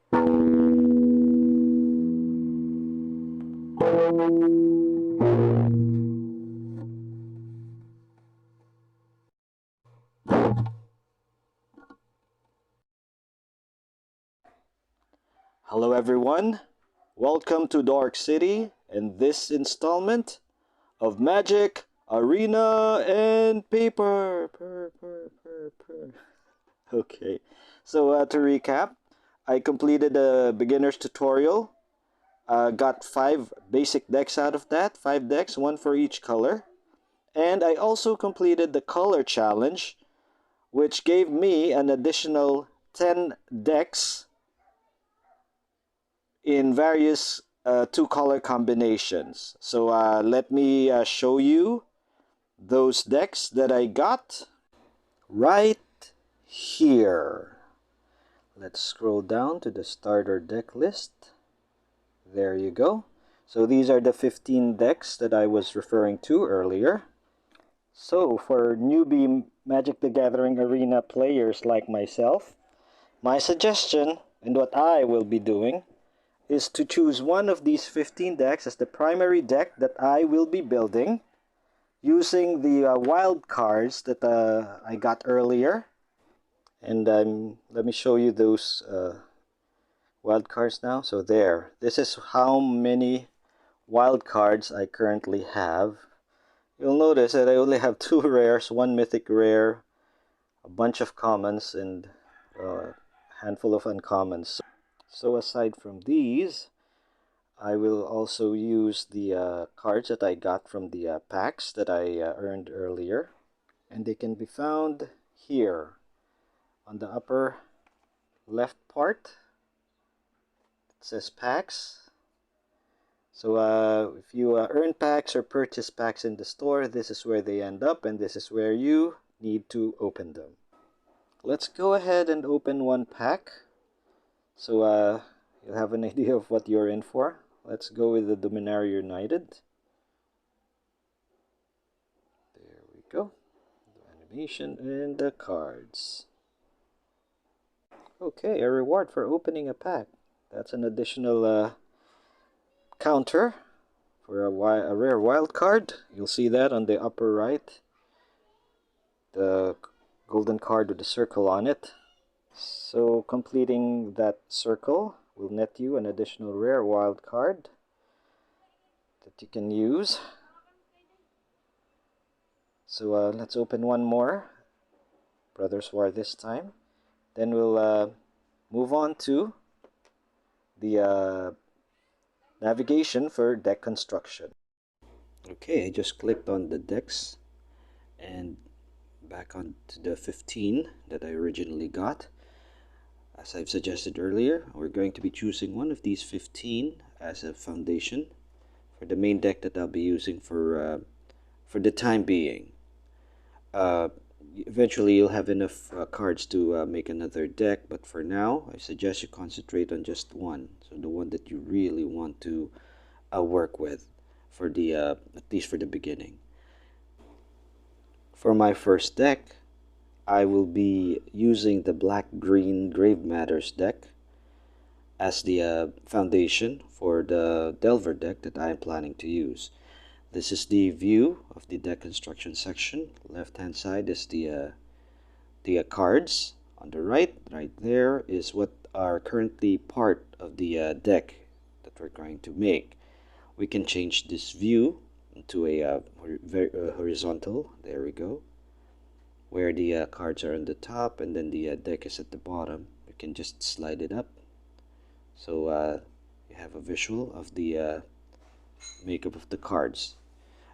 Hello everyone, welcome to Dark City and this installment of Magic, Arena, and Paper. Okay, so to recap, I completed a beginner's tutorial, got 5 basic decks out of that, 5 decks, one for each color, and I also completed the color challenge, which gave me an additional 10 decks in various 2 color combinations. So let me show you those decks that I got right here. Let's scroll down to the starter deck list. There you go. So these are the 15 decks that I was referring to earlier. So for newbie Magic the Gathering Arena players like myself, my suggestion and what I will be doing is to choose one of these 15 decks as the primary deck that I will be building using the wild cards that I got earlier. And let me show you those wild cards now. So there, this is how many wild cards I currently have. You'll notice that I only have 2 rares, 1 mythic rare, a bunch of commons, and a handful of uncommons. So aside from these, I will also use the cards that I got from the packs that I earned earlier. And they can be found here on the upper left part. It says packs. So if you earn packs or purchase packs in the store, this is where they end up, and this is where you need to open them. Let's go ahead and open one pack, so you'll have an idea of what you're in for. Let's go with the Dominaria United. There we go. The animation and the cards. Okay, a reward for opening a pack. That's an additional counter for a rare wild card. You'll see that on the upper right. The golden card with the circle on it. So completing that circle will net you an additional rare wild card that you can use. So let's open one more. Brothers War this time. Then we'll move on to the navigation for deck construction. Okay, I just clicked on the decks and back onto the 15 that I originally got. As I've suggested earlier, we're going to be choosing one of these 15 as a foundation for the main deck that I'll be using for the time being. Eventually you'll have enough cards to make another deck, but for now I suggest you concentrate on just one, so the one that you really want to work with for the at least for the beginning. For my first deck, I will be using the black-green Grave Matters deck as the foundation for the Delver deck that I am planning to use. This is the view of the deck construction section. Left hand side is the cards. On the right there is what are currently part of the deck that we're going to make. We can change this view into a horizontal. There we go. Where the cards are on the top and then the deck is at the bottom. You can just slide it up. So you have a visual of the makeup of the cards.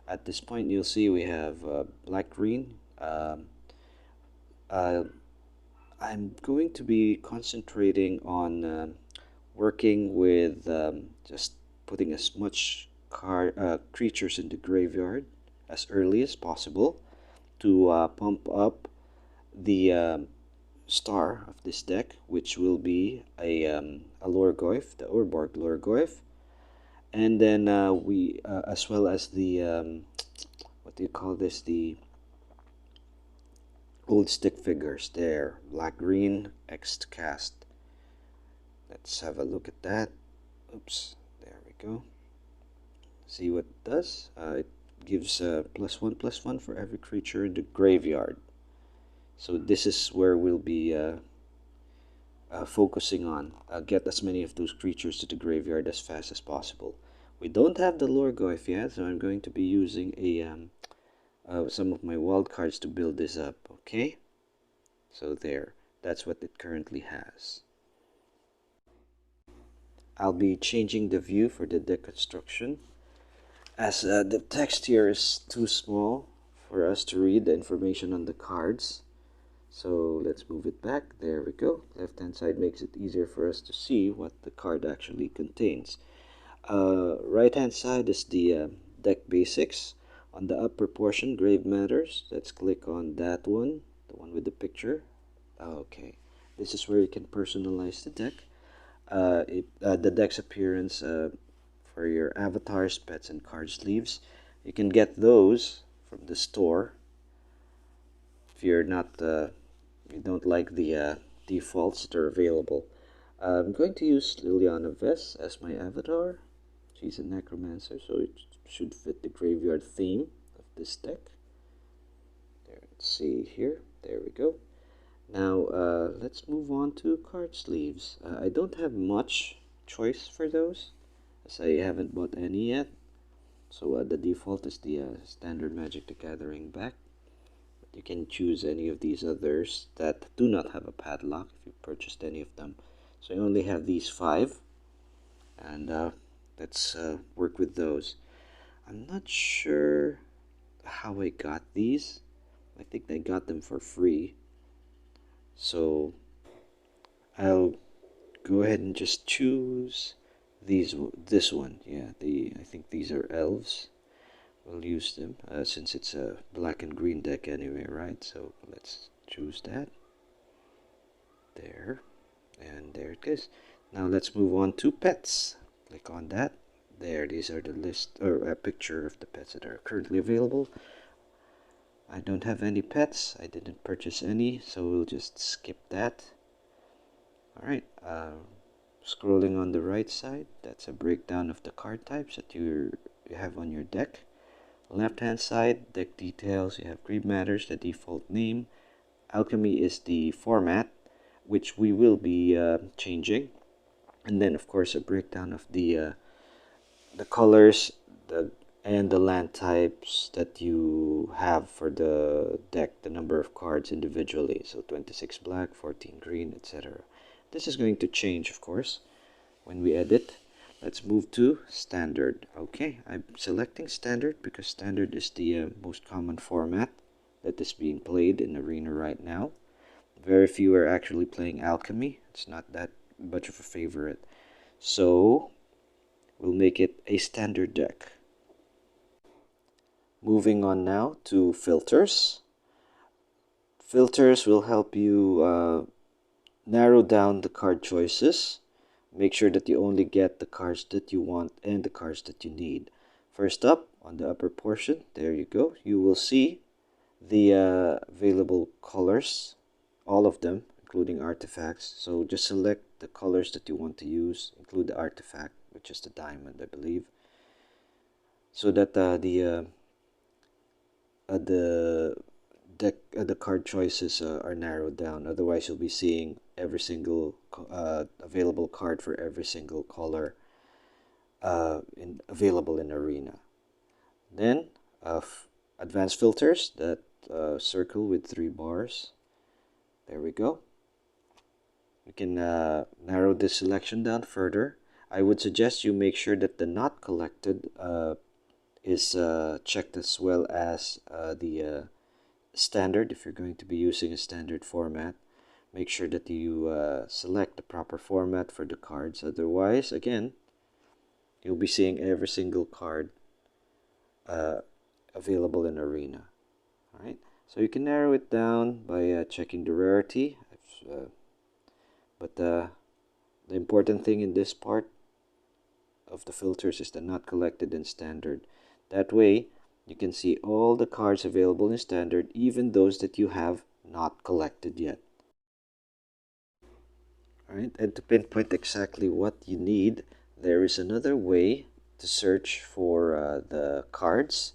At this point you'll see we have black-green. I'm going to be concentrating on working with just putting as much creatures in the graveyard as early as possible to pump up the star of this deck, which will be a Lorgoyf, the Urborg Lorgoyf, and then we as well as the what do you call this, the old stick figures there, black green X cast. Let's have a look at that. Oops, there we go. See what it does? It gives +1/+1 for every creature in the graveyard. So this is where we'll be focusing on. Get as many of those creatures to the graveyard as fast as possible. We don't have the Lorgoyf yet, so I'm going to be using some of my wild cards to build this up. Okay, so there. That's what it currently has. I'll be changing the view for the deck construction, as the text here is too small for us to read the information on the cards. So let's move it back. There we go. Left hand side makes it easier for us to see what the card actually contains. Right hand side is the deck basics. On the upper portion, grave matters. Let's click on that one, the one with the picture. Okay, this is where you can personalize the deck. The deck's appearance for your avatars, pets, and card sleeves. You can get those from the store. If you're not, you don't like the defaults that are available. I'm going to use Liliana Vess as my avatar. She's a necromancer, so it should fit the graveyard theme of this deck. There, let's see here. There we go. Now, let's move on to card sleeves. I don't have much choice for those, as I haven't bought any yet. So the default is the standard Magic the Gathering back. But you can choose any of these others that do not have a padlock if you purchased any of them. So I only have these 5, and let's work with those. I'm not sure how I got these. I think I got them for free. So I'll go ahead and just choose this one. Yeah, I think these are elves. We'll use them since it's a black and green deck anyway, right? So let's choose that. There, and there it is. Now let's move on to pets. Click on that. There, these are the list or a picture of the pets that are currently available. I don't have any pets. I didn't purchase any, so we'll just skip that. Alright, scrolling on the right side, that's a breakdown of the card types that you have on your deck. Left hand side, deck details, you have Grave Matters, the default name. Alchemy is the format, which we will be changing. And then, of course, a breakdown of the colors, and the land types that you have for the deck, the number of cards individually. So 26 black, 14 green, etc. This is going to change, of course, when we edit. Let's move to standard. Okay, I'm selecting standard because standard is the most common format that is being played in Arena right now. Very few are actually playing Alchemy. It's not that much of a favorite. So we'll make it a standard deck. Moving on now to filters. Filters will help you narrow down the card choices. Make sure that you only get the cards that you want and the cards that you need. First up, on the upper portion, there you go. You will see the available colors, all of them, including artifacts. So just select the colors that you want to use, include the artifact, which is the diamond, I believe, so that the card choices are narrowed down. Otherwise, you'll be seeing every single available card for every single color available in Arena. Then advanced filters, that circle with 3 bars. There we go. We can narrow this selection down further. I would suggest you make sure that the not collected is checked, as well as the standard. If you're going to be using a standard format, make sure that you select the proper format for the cards. Otherwise, again, you'll be seeing every single card available in Arena. Alright, so you can narrow it down by checking the rarity. But the important thing in this part of the filters is the not collected in standard. That way, you can see all the cards available in standard, even those that you have not collected yet. Alright, and to pinpoint exactly what you need, there is another way to search for the cards.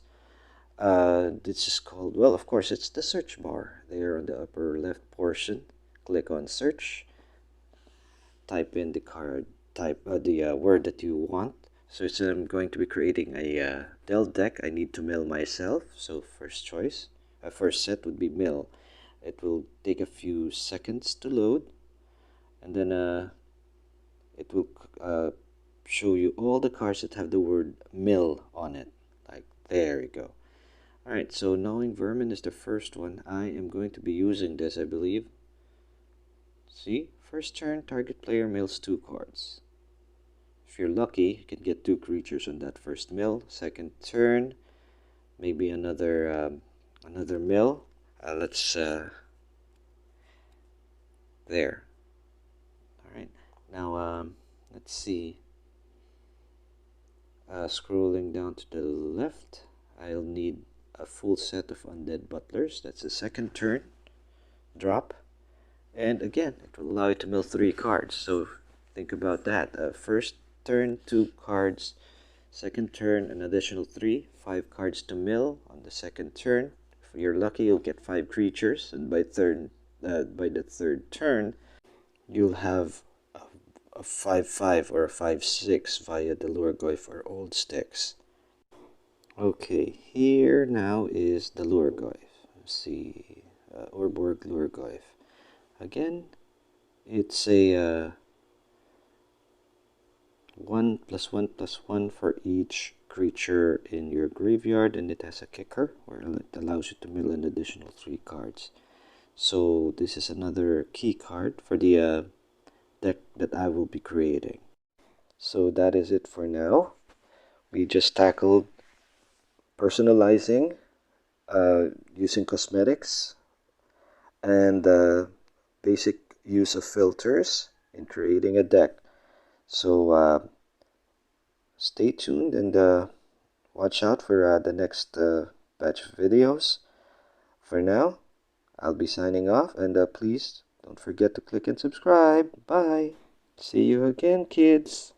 This is called, well, of course, it's the search bar there on the upper left portion. Click on search, type in the card, type the word that you want. So I'm going to be creating a Dell deck. I need to mill myself. So first choice, first set would be mill. It will take a few seconds to load, and then it will show you all the cards that have the word mill on it. Like, there you go. Alright, so knowing vermin is the first one. I am going to be using this, I believe. See? First turn, target player mills 2 cards. If you're lucky, you can get 2 creatures on that first mill. Second turn, maybe another mill. There. Alright, now let's see. Scrolling down to the left, I'll need a full set of undead butlers. That's the second turn. Drop. And again, it will allow you to mill 3 cards. So think about that. First turn, 2 cards. Second turn, an additional 3. 5 cards to mill on the second turn. If you're lucky, you'll get 5 creatures. And by the third turn, you'll have a 5/5 or a 5/6 via the Lurgoyf or Old Sticks. Okay, here now is the Lurgoyf. Let's see, Orborg Lurgoyf. Again, it's a 1+1+1 for each creature in your graveyard, and it has a kicker where it allows you to mill an additional 3 cards. So this is another key card for the deck that I will be creating. So that is it for now. We just tackled personalizing using cosmetics and basic use of filters in creating a deck. So stay tuned and watch out for the next batch of videos. For now, I'll be signing off, and please don't forget to click and subscribe. Bye. See you again, kids.